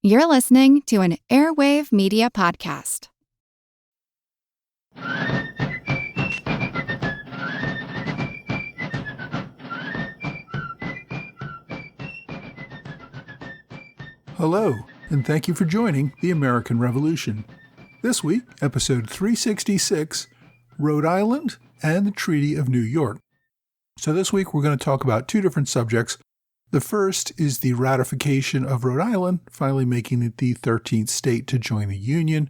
You're listening to an Airwave Media Podcast. Hello, and thank you for joining The American Revolution. This week, episode 366, Rhode Island and the Treaty of New York. So this week we're going to talk about two different subjects. The first is the ratification of Rhode Island, finally making it the 13th state to join the Union.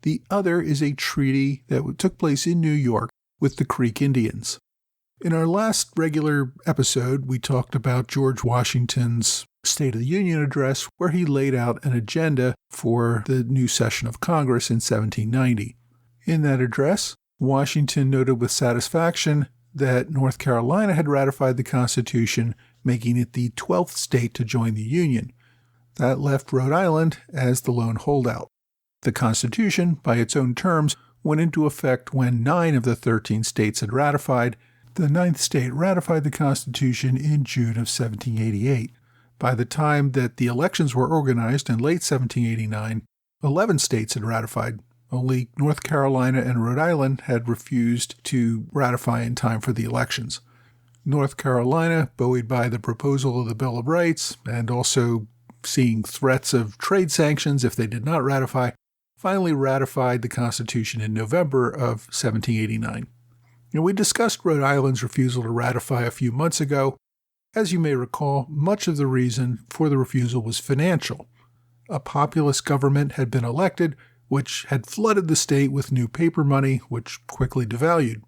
The other is a treaty that took place in New York with the Creek Indians. In our last regular episode, we talked about George Washington's State of the Union address, where he laid out an agenda for the new session of Congress in 1790. In that address, Washington noted with satisfaction that North Carolina had ratified the Constitution, making it the 12th state to join the Union. That left Rhode Island as the lone holdout. The Constitution, by its own terms, went into effect when 9 of the 13 states had ratified. The 9th state ratified the Constitution in June of 1788. By the time that the elections were organized in late 1789, 11 states had ratified. Only North Carolina and Rhode Island had refused to ratify in time for the elections. North Carolina, buoyed by the proposal of the Bill of Rights and also seeing threats of trade sanctions if they did not ratify, finally ratified the Constitution in November of 1789. Now, we discussed Rhode Island's refusal to ratify a few months ago. As you may recall, much of the reason for the refusal was financial. A populist government had been elected, which had flooded the state with new paper money, which quickly devalued.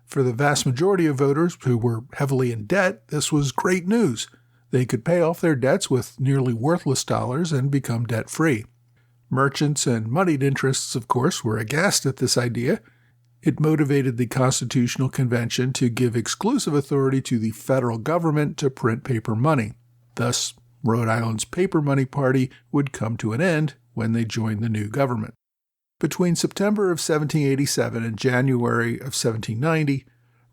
For the vast majority of voters who were heavily in debt, this was great news. They could pay off their debts with nearly worthless dollars and become debt-free. Merchants and moneyed interests, of course, were aghast at this idea. It motivated the Constitutional Convention to give exclusive authority to the federal government to print paper money. Thus, Rhode Island's paper money party would come to an end when they joined the new government. Between September of 1787 and January of 1790,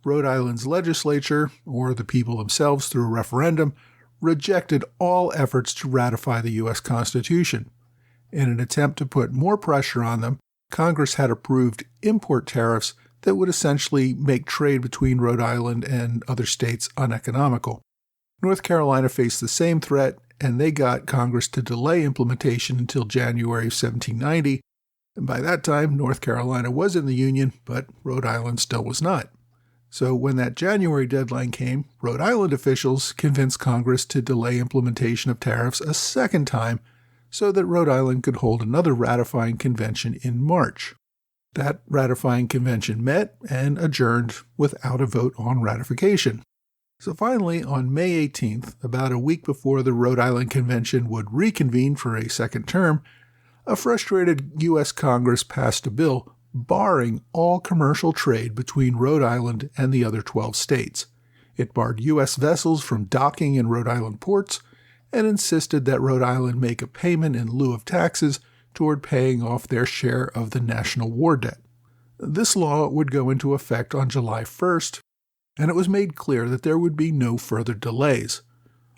Rhode Island's legislature, or the people themselves through a referendum, rejected all efforts to ratify the U.S. Constitution. In an attempt to put more pressure on them, Congress had approved import tariffs that would essentially make trade between Rhode Island and other states uneconomical. North Carolina faced the same threat, and they got Congress to delay implementation until January of 1790. And by that time, North Carolina was in the Union, but Rhode Island still was not. So when that January deadline came, Rhode Island officials convinced Congress to delay implementation of tariffs a second time so that Rhode Island could hold another ratifying convention in March. That ratifying convention met and adjourned without a vote on ratification. So finally, on May 18th, about a week before the Rhode Island Convention would reconvene for a second term, a frustrated U.S. Congress passed a bill barring all commercial trade between Rhode Island and the other 12 states. It barred U.S. vessels from docking in Rhode Island ports and insisted that Rhode Island make a payment in lieu of taxes toward paying off their share of the national war debt. This law would go into effect on July 1st, and it was made clear that there would be no further delays.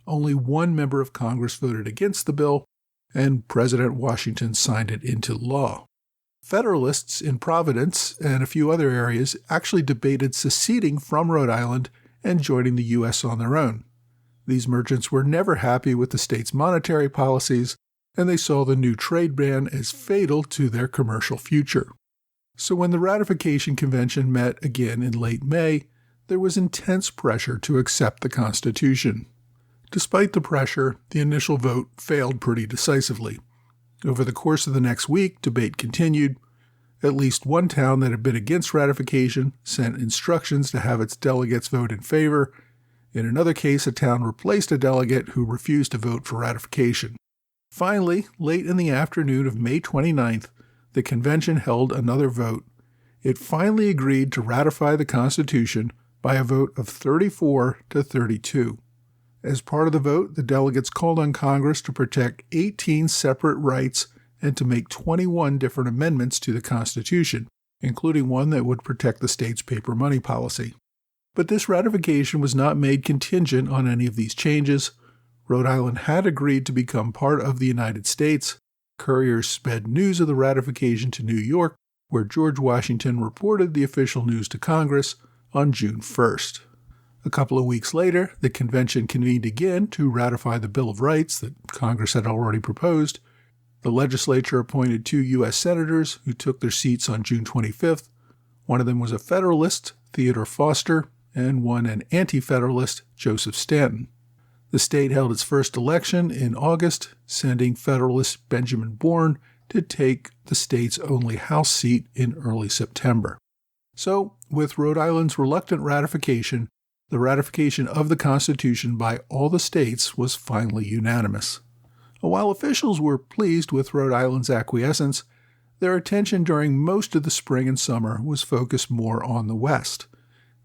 Only one member of Congress voted against the bill, and President Washington signed it into law. Federalists in Providence and a few other areas actually debated seceding from Rhode Island and joining the U.S. on their own. These merchants were never happy with the state's monetary policies, and they saw the new trade ban as fatal to their commercial future. So when the ratification convention met again in late May, there was intense pressure to accept the Constitution. Despite the pressure, the initial vote failed pretty decisively. Over the course of the next week, debate continued. At least one town that had been against ratification sent instructions to have its delegates vote in favor. In another case, a town replaced a delegate who refused to vote for ratification. Finally, late in the afternoon of May 29th, the convention held another vote. It finally agreed to ratify the Constitution by a vote of 34 to 32. As part of the vote, the delegates called on Congress to protect 18 separate rights and to make 21 different amendments to the Constitution, including one that would protect the state's paper money policy. But this ratification was not made contingent on any of these changes. Rhode Island had agreed to become part of the United States. Couriers sped news of the ratification to New York, where George Washington reported the official news to Congress on June 1st. A couple of weeks later, the convention convened again to ratify the Bill of Rights that Congress had already proposed. The legislature appointed 2 U.S. senators who took their seats on June 25th. One of them was a Federalist, Theodore Foster, and one an Anti-Federalist, Joseph Stanton. The state held its first election in August, sending Federalist Benjamin Bourne to take the state's only House seat in early September. So, with Rhode Island's reluctant ratification, the ratification of the Constitution by all the states was finally unanimous. While officials were pleased with Rhode Island's acquiescence, their attention during most of the spring and summer was focused more on the West.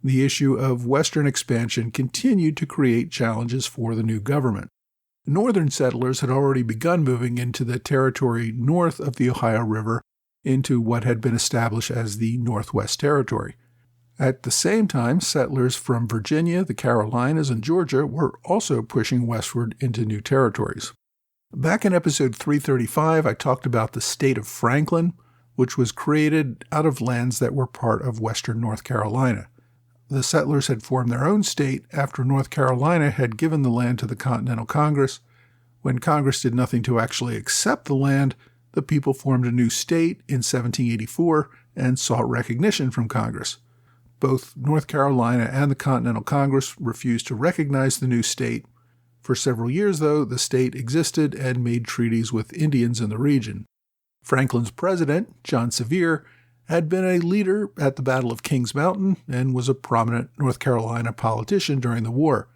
The issue of Western expansion continued to create challenges for the new government. Northern settlers had already begun moving into the territory north of the Ohio River into what had been established as the Northwest Territory. At the same time, settlers from Virginia, the Carolinas, and Georgia were also pushing westward into new territories. Back in episode 335, I talked about the state of Franklin, which was created out of lands that were part of western North Carolina. The settlers had formed their own state after North Carolina had given the land to the Continental Congress. When Congress did nothing to actually accept the land, the people formed a new state in 1784 and sought recognition from Congress. Both North Carolina and the Continental Congress refused to recognize the new state. For several years, though, the state existed and made treaties with Indians in the region. Franklin's president, John Sevier, had been a leader at the Battle of Kings Mountain and was a prominent North Carolina politician during the war.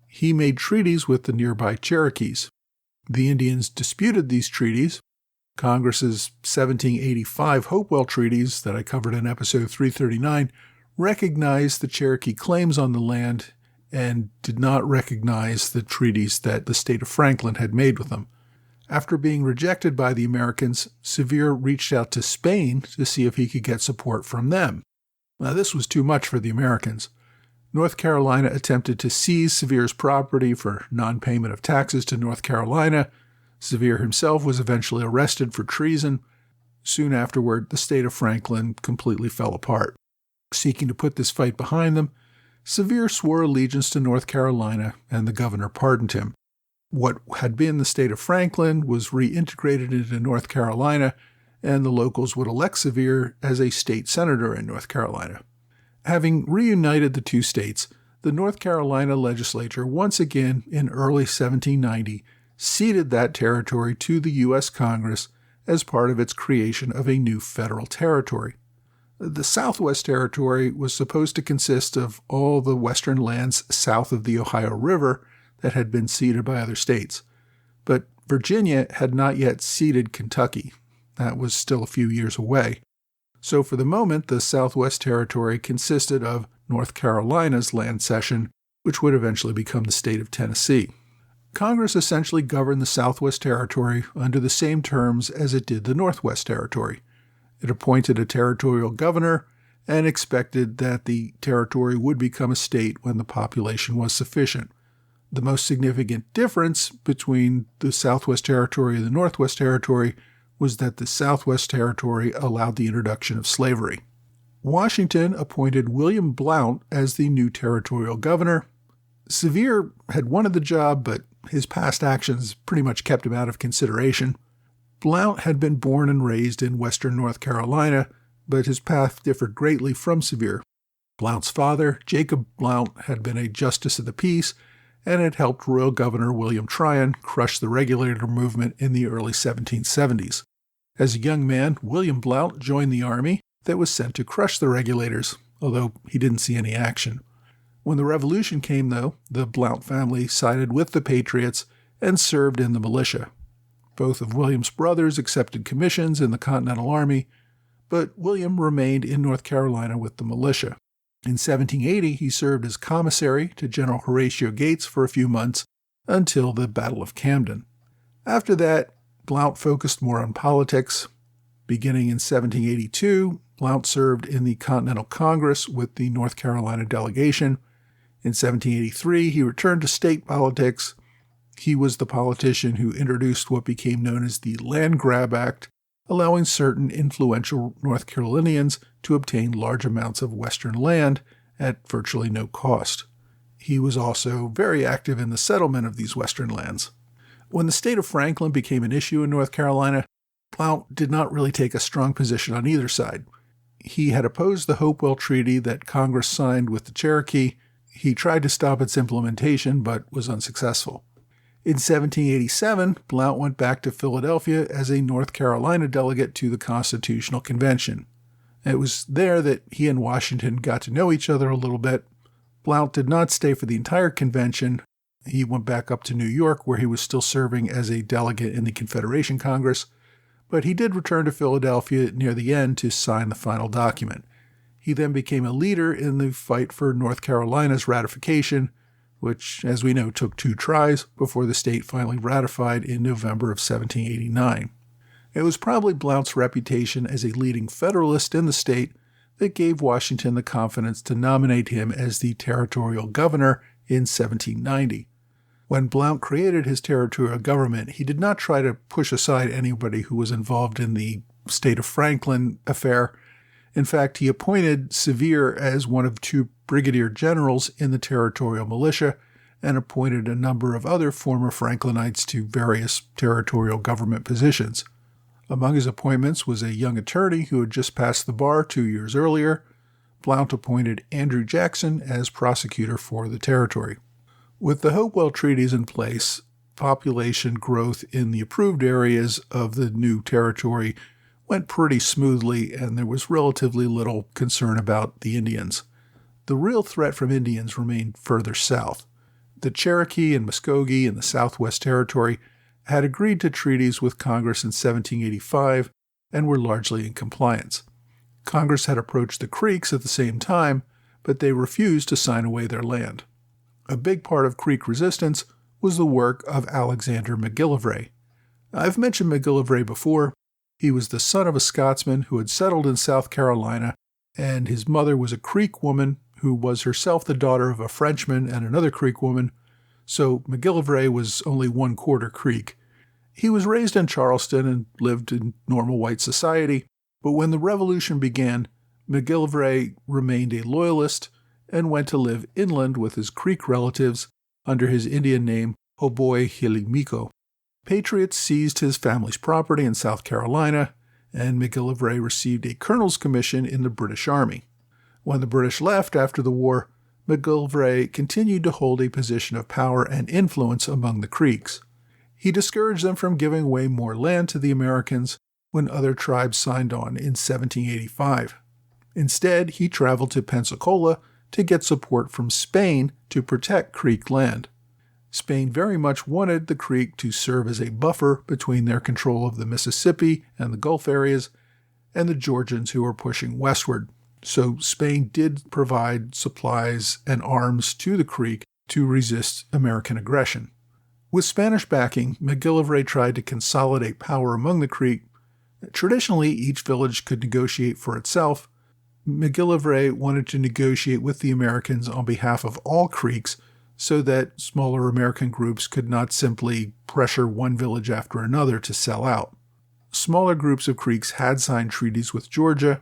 He made treaties with the nearby Cherokees. The Indians disputed these treaties. Congress's 1785 Hopewell treaties that I covered in episode 339 recognized the Cherokee claims on the land and did not recognize the treaties that the state of Franklin had made with them. After being rejected by the Americans, Sevier reached out to Spain to see if he could get support from them. Now, this was too much for the Americans. North Carolina attempted to seize Sevier's property for non-payment of taxes to North Carolina. Sevier himself was eventually arrested for treason. Soon afterward, the state of Franklin completely fell apart. Seeking to put this fight behind them, Sevier swore allegiance to North Carolina, and the governor pardoned him. What had been the state of Franklin was reintegrated into North Carolina, and the locals would elect Sevier as a state senator in North Carolina. Having reunited the two states, the North Carolina legislature once again in early 1790 ceded that territory to the U.S. Congress as part of its creation of a new federal territory. The Southwest Territory was supposed to consist of all the western lands south of the Ohio River that had been ceded by other states. But Virginia had not yet ceded Kentucky. That was still a few years away. So for the moment, the Southwest Territory consisted of North Carolina's land cession, which would eventually become the state of Tennessee. Congress essentially governed the Southwest Territory under the same terms as it did the Northwest Territory. It appointed a territorial governor and expected that the territory would become a state when the population was sufficient. The most significant difference between the Southwest Territory and the Northwest Territory was that the Southwest Territory allowed the introduction of slavery. Washington appointed William Blount as the new territorial governor. Sevier had wanted the job, but his past actions pretty much kept him out of consideration. Blount had been born and raised in western North Carolina, but his path differed greatly from Sevier. Blount's father, Jacob Blount, had been a justice of the peace and had helped Royal Governor William Tryon crush the regulator movement in the early 1770s. As a young man, William Blount joined the army that was sent to crush the regulators, although he didn't see any action. When the Revolution came, though, the Blount family sided with the Patriots and served in the militia. Both of William's brothers accepted commissions in the Continental Army, but William remained in North Carolina with the militia. In 1780, he served as commissary to General Horatio Gates for a few months until the Battle of Camden. After that, Blount focused more on politics. Beginning in 1782, Blount served in the Continental Congress with the North Carolina delegation. In 1783, he returned to state politics. He was the politician who introduced what became known as the Land Grab Act, allowing certain influential North Carolinians to obtain large amounts of Western land at virtually no cost. He was also very active in the settlement of these Western lands. When the state of Franklin became an issue in North Carolina, Blount did not really take a strong position on either side. He had opposed the Hopewell Treaty that Congress signed with the Cherokee. He tried to stop its implementation, but was unsuccessful. In 1787, Blount went back to Philadelphia as a North Carolina delegate to the Constitutional Convention. It was there that he and Washington got to know each other a little bit. Blount did not stay for the entire convention. He went back up to New York, where he was still serving as a delegate in the Confederation Congress, but he did return to Philadelphia near the end to sign the final document. He then became a leader in the fight for North Carolina's ratification, which, as we know, took 2 tries before the state finally ratified in November of 1789. It was probably Blount's reputation as a leading Federalist in the state that gave Washington the confidence to nominate him as the territorial governor in 1790. When Blount created his territorial government, he did not try to push aside anybody who was involved in the state of Franklin affair. In fact, he appointed Sevier as one of 2 brigadier generals in the territorial militia and appointed a number of other former Franklinites to various territorial government positions. Among his appointments was a young attorney who had just passed the bar 2 years earlier. Blount appointed Andrew Jackson as prosecutor for the territory. With the Hopewell treaties in place, population growth in the approved areas of the new territory went pretty smoothly, and there was relatively little concern about the Indians. The real threat from Indians remained further south. The Cherokee and Muskogee in the Southwest Territory had agreed to treaties with Congress in 1785 and were largely in compliance. Congress had approached the Creeks at the same time, but they refused to sign away their land. A big part of Creek resistance was the work of Alexander McGillivray. I've mentioned McGillivray before. He was the son of a Scotsman who had settled in South Carolina, and his mother was a Creek woman who was herself the daughter of a Frenchman and another Creek woman, so McGillivray was only 1/4 Creek. He was raised in Charleston and lived in normal white society, but when the Revolution began, McGillivray remained a loyalist and went to live inland with his Creek relatives under his Indian name Hoboy Hilimiko. Patriots seized his family's property in South Carolina, and McGillivray received a colonel's commission in the British Army. When the British left after the war, McGillivray continued to hold a position of power and influence among the Creeks. He discouraged them from giving away more land to the Americans when other tribes signed on in 1785. Instead, he traveled to Pensacola to get support from Spain to protect Creek land. Spain very much wanted the Creek to serve as a buffer between their control of the Mississippi and the Gulf areas and the Georgians who were pushing westward. So Spain did provide supplies and arms to the Creek to resist American aggression. With Spanish backing, McGillivray tried to consolidate power among the Creek. Traditionally, each village could negotiate for itself. McGillivray wanted to negotiate with the Americans on behalf of all Creeks so that smaller American groups could not simply pressure one village after another to sell out. Smaller groups of Creeks had signed treaties with Georgia.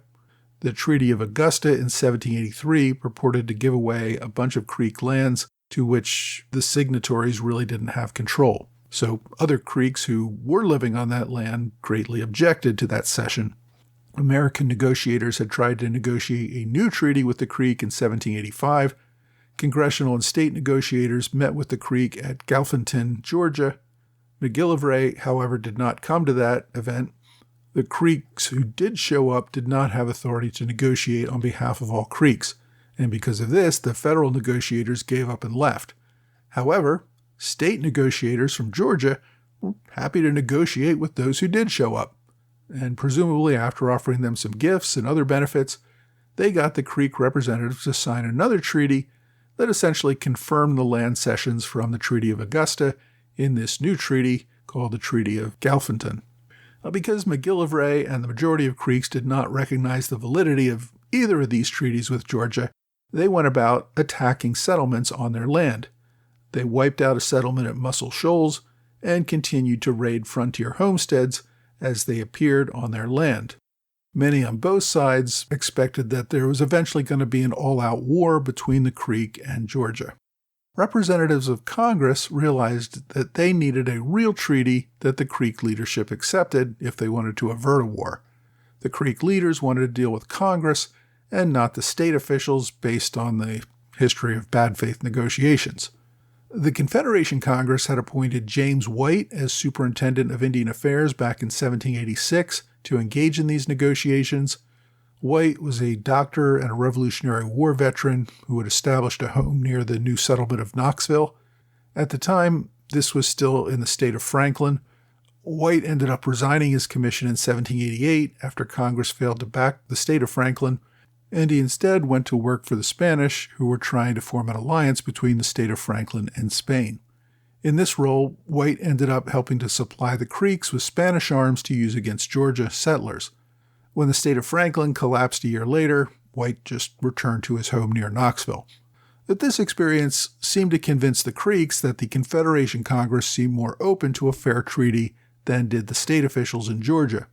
The Treaty of Augusta in 1783 purported to give away a bunch of Creek lands to which the signatories really didn't have control. So other Creeks who were living on that land greatly objected to that cession. American negotiators had tried to negotiate a new treaty with the Creek in 1785. Congressional and state negotiators met with the Creek at Galphinton, Georgia. McGillivray, however, did not come to that event. The Creeks who did show up did not have authority to negotiate on behalf of all Creeks, and because of this, the federal negotiators gave up and left. However, state negotiators from Georgia were happy to negotiate with those who did show up, and presumably after offering them some gifts and other benefits, they got the Creek representatives to sign another treaty that essentially confirmed the land cessions from the Treaty of Augusta in this new treaty called the Treaty of Galphinton. Because McGillivray and the majority of Creeks did not recognize the validity of either of these treaties with Georgia, they went about attacking settlements on their land. They wiped out a settlement at Muscle Shoals and continued to raid frontier homesteads as they appeared on their land. Many on both sides expected that there was eventually going to be an all-out war between the Creek and Georgia. Representatives of Congress realized that they needed a real treaty that the Creek leadership accepted if they wanted to avert a war. The Creek leaders wanted to deal with Congress and not the state officials based on the history of bad faith negotiations. The Confederation Congress had appointed James White as Superintendent of Indian Affairs back in 1786 to engage in these negotiations. White was a doctor and a Revolutionary War veteran who had established a home near the new settlement of Knoxville. At the time, this was still in the state of Franklin. White ended up resigning his commission in 1788 after Congress failed to back the state of Franklin, and he instead went to work for the Spanish, who were trying to form an alliance between the state of Franklin and Spain. In this role, White ended up helping to supply the Creeks with Spanish arms to use against Georgia settlers. When the state of Franklin collapsed a year later, White just returned to his home near Knoxville. But this experience seemed to convince the Creeks that the Confederation Congress seemed more open to a fair treaty than did the state officials in Georgia.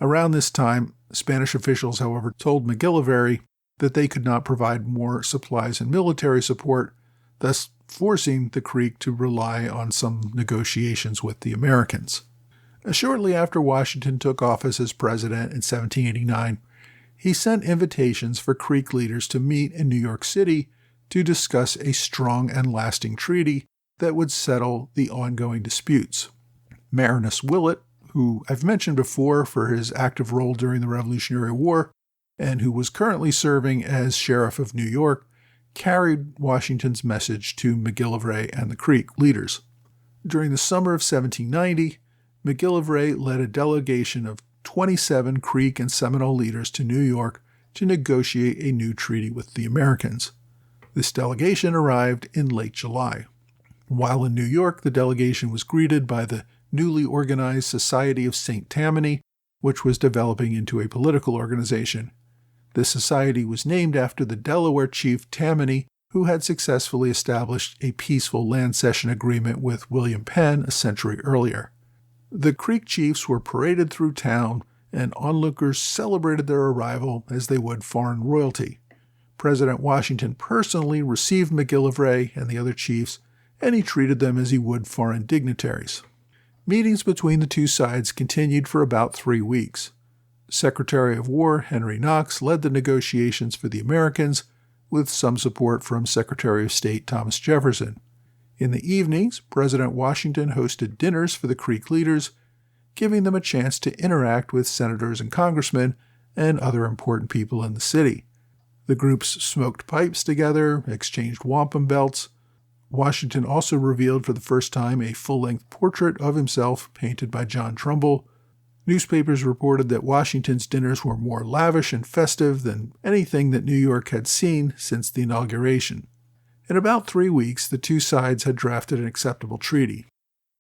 Around this time, Spanish officials, however, told McGillivray that they could not provide more supplies and military support, thus forcing the Creek to rely on some negotiations with the Americans. Shortly after Washington took office as president in 1789, he sent invitations for Creek leaders to meet in New York City to discuss a strong and lasting treaty that would settle the ongoing disputes. Marinus Willett, who I've mentioned before for his active role during the Revolutionary War, and who was currently serving as Sheriff of New York, carried Washington's message to McGillivray and the Creek leaders. During the summer of 1790, McGillivray led a delegation of 27 Creek and Seminole leaders to New York to negotiate a new treaty with the Americans. This delegation arrived in late July. While in New York, the delegation was greeted by the newly organized Society of St. Tammany, which was developing into a political organization. This society was named after the Delaware chief Tammany, who had successfully established a peaceful land cession agreement with William Penn a century earlier. The Creek chiefs were paraded through town, and onlookers celebrated their arrival as they would foreign royalty. President Washington personally received McGillivray and the other chiefs, and he treated them as he would foreign dignitaries. Meetings between the two sides continued for about 3 weeks. Secretary of War Henry Knox led the negotiations for the Americans, with some support from Secretary of State Thomas Jefferson. In the evenings, President Washington hosted dinners for the Creek leaders, giving them a chance to interact with senators and congressmen and other important people in the city. The groups smoked pipes together, exchanged wampum belts. Washington also revealed for the first time a full-length portrait of himself painted by John Trumbull. Newspapers reported that Washington's dinners were more lavish and festive than anything that New York had seen since the inauguration. In about 3 weeks, the two sides had drafted an acceptable treaty.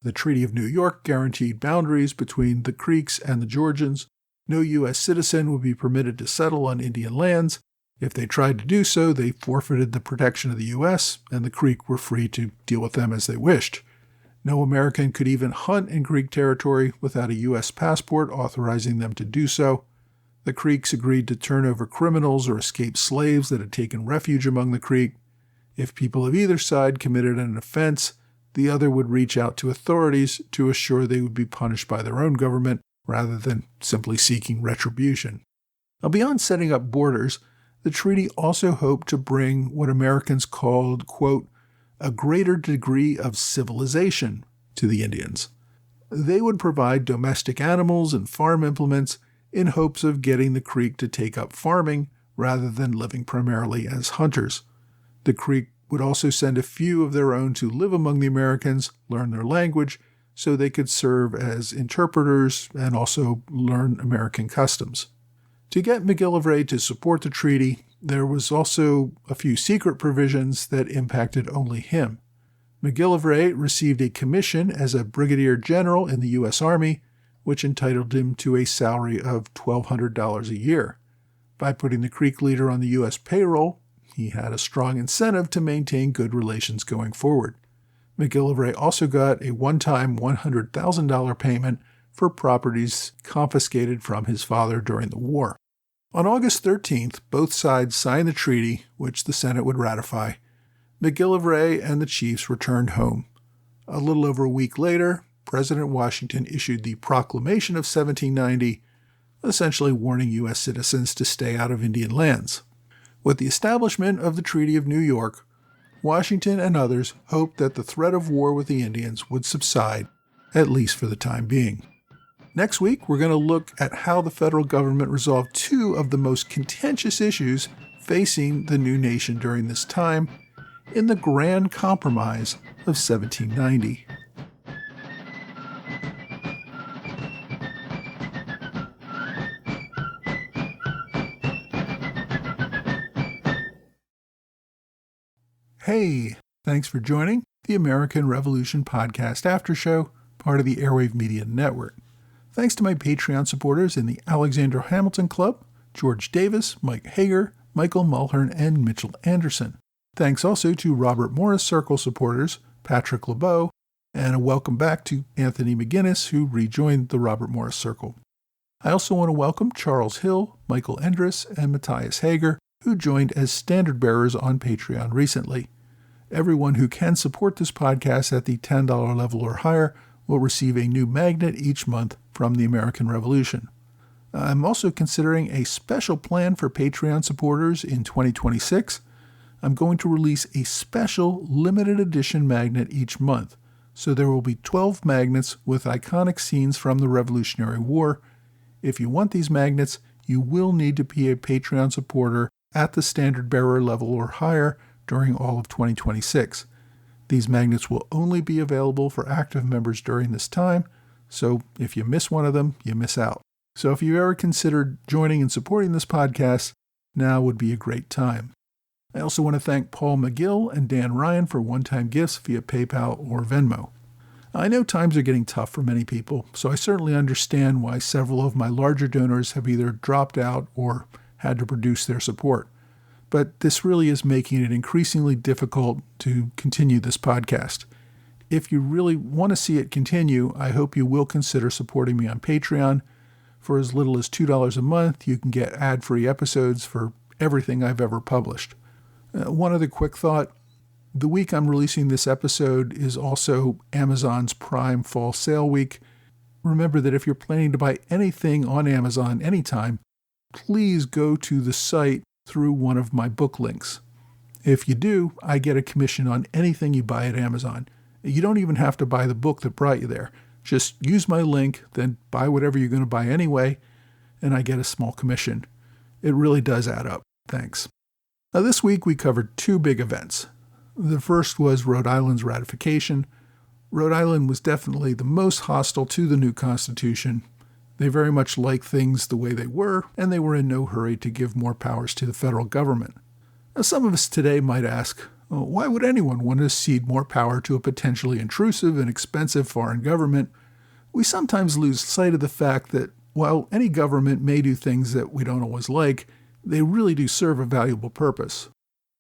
The Treaty of New York guaranteed boundaries between the Creeks and the Georgians. No U.S. citizen would be permitted to settle on Indian lands. If they tried to do so, they forfeited the protection of the U.S., and the Creek were free to deal with them as they wished. No American could even hunt in Creek territory without a U.S. passport authorizing them to do so. The Creeks agreed to turn over criminals or escaped slaves that had taken refuge among the Creek. If people of either side committed an offense, the other would reach out to authorities to assure they would be punished by their own government rather than simply seeking retribution. Now, beyond setting up borders, the treaty also hoped to bring what Americans called, quote, a greater degree of civilization to the Indians. They would provide domestic animals and farm implements in hopes of getting the Creek to take up farming rather than living primarily as hunters. The Creek would also send a few of their own to live among the Americans, learn their language, so they could serve as interpreters and also learn American customs. To get McGillivray to support the treaty, there was also a few secret provisions that impacted only him. McGillivray received a commission as a brigadier general in the U.S. Army, which entitled him to a salary of $1,200 a year. By putting the Creek leader on the U.S. payroll, he had a strong incentive to maintain good relations going forward. McGillivray also got a one-time $100,000 payment for properties confiscated from his father during the war. On August 13th, both sides signed the treaty, which the Senate would ratify. McGillivray and the chiefs returned home. A little over a week later, President Washington issued the Proclamation of 1790, essentially warning U.S. citizens to stay out of Indian lands. With the establishment of the Treaty of New York, Washington and others hoped that the threat of war with the Indians would subside, at least for the time being. Next week, we're going to look at how the federal government resolved two of the most contentious issues facing the new nation during this time in the Grand Compromise of 1790. Hey, thanks for joining the American Revolution Podcast After Show, part of the Airwave Media Network. Thanks to my Patreon supporters in the Alexander Hamilton Club, George Davis, Mike Hager, Michael Mulhern, and Mitchell Anderson. Thanks also to Robert Morris Circle supporters, Patrick LeBeau, and a welcome back to Anthony McGinnis, who rejoined the Robert Morris Circle. I also want to welcome Charles Hill, Michael Endres, and Matthias Hager, who joined as standard bearers on Patreon recently. Everyone who can support this podcast at the $10 level or higher will receive a new magnet each month from the American Revolution. I'm also considering a special plan for Patreon supporters in 2026. I'm going to release a special limited edition magnet each month, so there will be 12 magnets with iconic scenes from the Revolutionary War. If you want these magnets, you will need to be a Patreon supporter at the standard bearer level or higher during all of 2026. These magnets will only be available for active members during this time, so if you miss one of them, you miss out. So if you've ever considered joining and supporting this podcast, now would be a great time. I also want to thank Paul McGill and Dan Ryan for one-time gifts via PayPal or Venmo. I know times are getting tough for many people, so I certainly understand why several of my larger donors have either dropped out or had to reduce their support. But this really is making it increasingly difficult to continue this podcast. If you really want to see it continue, I hope you will consider supporting me on Patreon. For as little as $2 a month, you can get ad-free episodes for everything I've ever published. One other quick thought. The week I'm releasing this episode is also Amazon's Prime Fall Sale Week. Remember that if you're planning to buy anything on Amazon anytime, please go to the site through one of my book links. If you do, I get a commission on anything you buy at Amazon. You don't even have to buy the book that brought you there. Just use my link, then buy whatever you're going to buy anyway, and I get a small commission. It really does add up. Thanks. Now, this week we covered two big events. The first was Rhode Island's ratification. Rhode Island was definitely the most hostile to the new Constitution. They very much liked things the way they were, and they were in no hurry to give more powers to the federal government. Now, some of us today might ask, why would anyone want to cede more power to a potentially intrusive and expensive foreign government? We sometimes lose sight of the fact that while any government may do things that we don't always like, they really do serve a valuable purpose.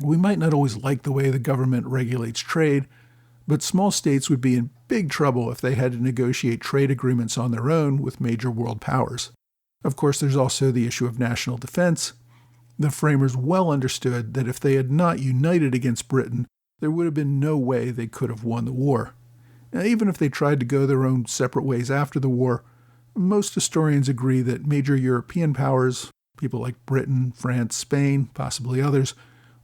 We might not always like the way the government regulates trade, but small states would be in big trouble if they had to negotiate trade agreements on their own with major world powers. Of course, there's also the issue of national defense. The framers well understood that if they had not united against Britain, there would have been no way they could have won the war. Now, even if they tried to go their own separate ways after the war, most historians agree that major European powers, people like Britain, France, Spain, possibly others,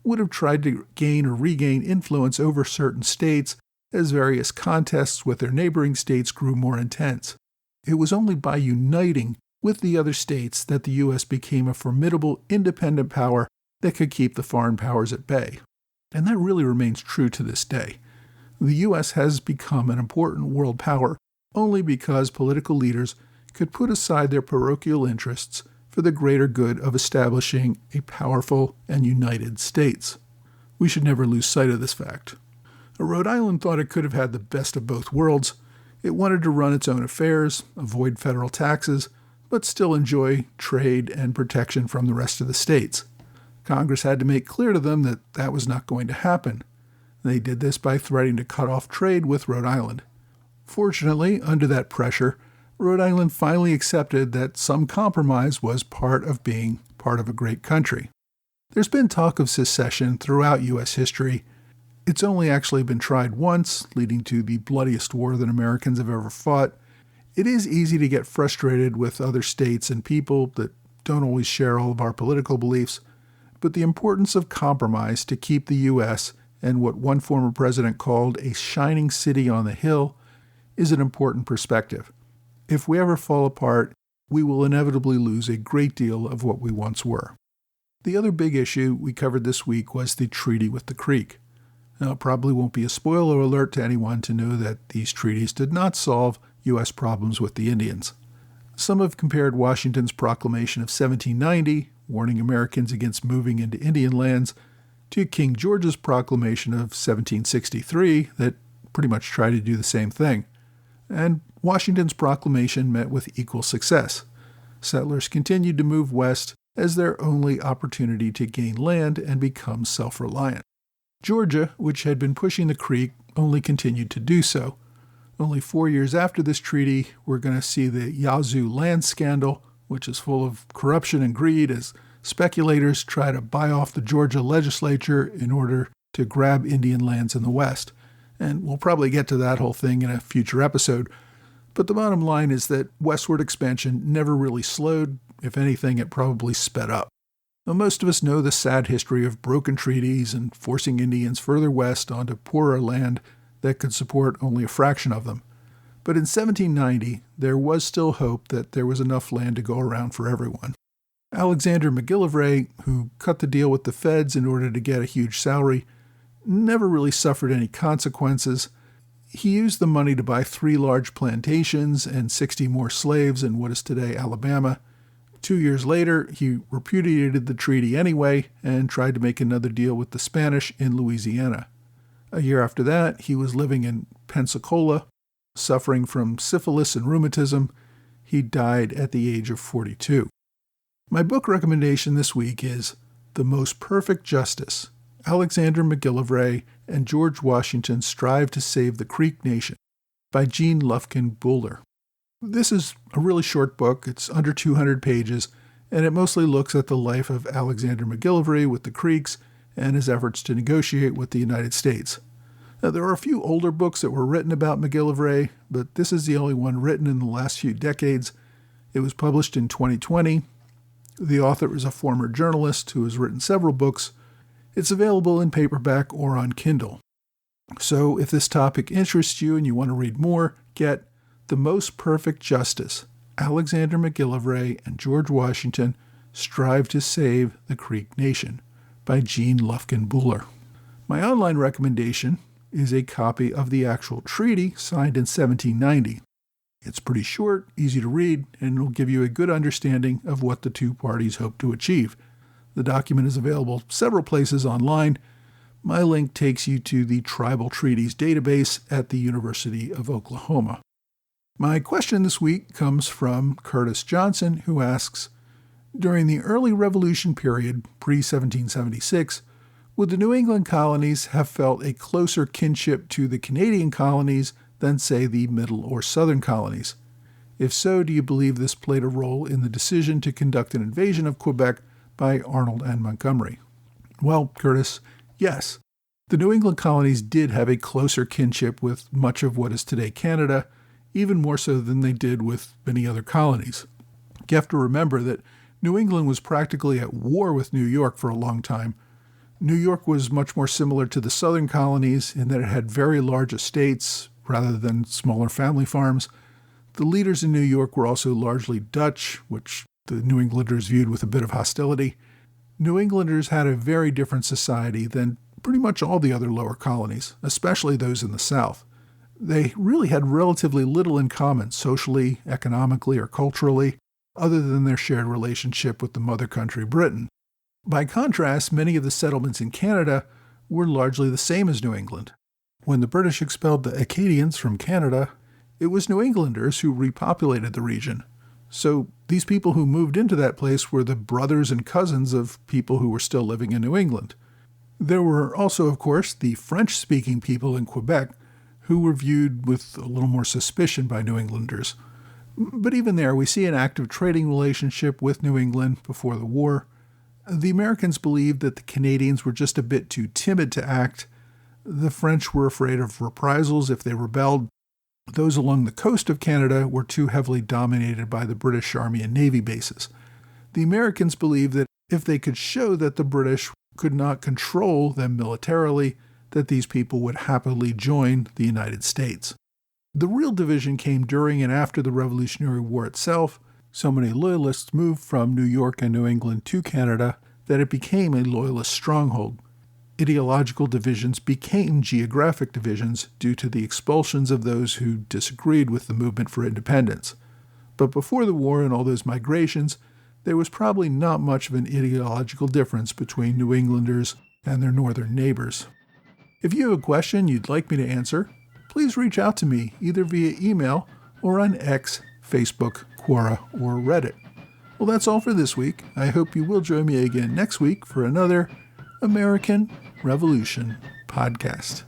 would have tried to gain or regain influence over certain states as various contests with their neighboring states grew more intense. It was only by uniting with the other states that the U.S. became a formidable independent power that could keep the foreign powers at bay. And that really remains true to this day. The U.S. has become an important world power only because political leaders could put aside their parochial interests for the greater good of establishing a powerful and united states. We should never lose sight of this fact. Rhode Island thought it could have had the best of both worlds. It wanted to run its own affairs, avoid federal taxes, but still enjoy trade and protection from the rest of the states. Congress had to make clear to them that that was not going to happen. They did this by threatening to cut off trade with Rhode Island. Fortunately, under that pressure, Rhode Island finally accepted that some compromise was part of being part of a great country. There's been talk of secession throughout U.S. history. It's only actually been tried once, leading to the bloodiest war that Americans have ever fought. It is easy to get frustrated with other states and people that don't always share all of our political beliefs, but the importance of compromise to keep the U.S. and what one former president called a shining city on the hill is an important perspective. If we ever fall apart, we will inevitably lose a great deal of what we once were. The other big issue we covered this week was the treaty with the Creek. Now, it probably won't be a spoiler alert to anyone to know that these treaties did not solve U.S. problems with the Indians. Some have compared Washington's proclamation of 1790, warning Americans against moving into Indian lands, to King George's proclamation of 1763 that pretty much tried to do the same thing. And Washington's proclamation met with equal success. Settlers continued to move west as their only opportunity to gain land and become self-reliant. Georgia, which had been pushing the Creek, only continued to do so. Only 4 years after this treaty, we're going to see the Yazoo land scandal, which is full of corruption and greed as speculators try to buy off the Georgia legislature in order to grab Indian lands in the West. And we'll probably get to that whole thing in a future episode. But the bottom line is that westward expansion never really slowed. If anything, it probably sped up. Now, most of us know the sad history of broken treaties and forcing Indians further west onto poorer land that could support only a fraction of them. But in 1790, there was still hope that there was enough land to go around for everyone. Alexander McGillivray, who cut the deal with the feds in order to get a huge salary, never really suffered any consequences. He used the money to buy 3 large plantations and 60 more slaves in what is today Alabama. 2 years later, he repudiated the treaty anyway and tried to make another deal with the Spanish in Louisiana. A year after that, he was living in Pensacola, suffering from syphilis and rheumatism. He died at the age of 42. My book recommendation this week is The Most Perfect Justice. Alexander McGillivray and George Washington Strive to Save the Creek Nation by Jean Lufkin Buller. This is a really short book. It's under 200 pages, and it mostly looks at the life of Alexander McGillivray with the Creeks and his efforts to negotiate with the United States. Now, there are a few older books that were written about McGillivray, but this is the only one written in the last few decades. It was published in 2020. The author is a former journalist who has written several books. It's available in paperback or on Kindle. So if this topic interests you and you want to read more, get The Most Perfect Justice, Alexander McGillivray and George Washington Strive to Save the Creek Nation by Jean Lufkin Buller. My online recommendation is a copy of the actual treaty signed in 1790. It's pretty short, easy to read, and it'll give you a good understanding of what the two parties hope to achieve. The document is available several places online. My link takes you to the Tribal Treaties database at the University of Oklahoma. My question this week comes from Curtis Johnson, who asks, during the early Revolution period, pre-1776, would the New England colonies have felt a closer kinship to the Canadian colonies than, say, the Middle or Southern colonies? If so, do you believe this played a role in the decision to conduct an invasion of Quebec by Arnold and Montgomery? Well, Curtis, yes. The New England colonies did have a closer kinship with much of what is today Canada, even more so than they did with many other colonies. You have to remember that New England was practically at war with New York for a long time. New York was much more similar to the southern colonies in that it had very large estates rather than smaller family farms. The leaders in New York were also largely Dutch, which the New Englanders viewed with a bit of hostility. New Englanders had a very different society than pretty much all the other lower colonies, especially those in the South. They really had relatively little in common socially, economically, or culturally, other than their shared relationship with the mother country, Britain. By contrast, many of the settlements in Canada were largely the same as New England. When the British expelled the Acadians from Canada, it was New Englanders who repopulated the region. So these people who moved into that place were the brothers and cousins of people who were still living in New England. There were also, of course, the French-speaking people in Quebec who were viewed with a little more suspicion by New Englanders. But even there, we see an active trading relationship with New England before the war. The Americans believed that the Canadians were just a bit too timid to act. The French were afraid of reprisals if they rebelled. Those along the coast of Canada were too heavily dominated by the British Army and Navy bases. The Americans believed that if they could show that the British could not control them militarily, that these people would happily join the United States. The real division came during and after the Revolutionary War itself. So many Loyalists moved from New York and New England to Canada that it became a Loyalist stronghold. Ideological divisions became geographic divisions due to the expulsions of those who disagreed with the movement for independence. But before the war and all those migrations, there was probably not much of an ideological difference between New Englanders and their northern neighbors. If you have a question you'd like me to answer, please reach out to me either via email or on X, Facebook, Quora, or Reddit. Well, that's all for this week. I hope you will join me again next week for another American Revolution podcast.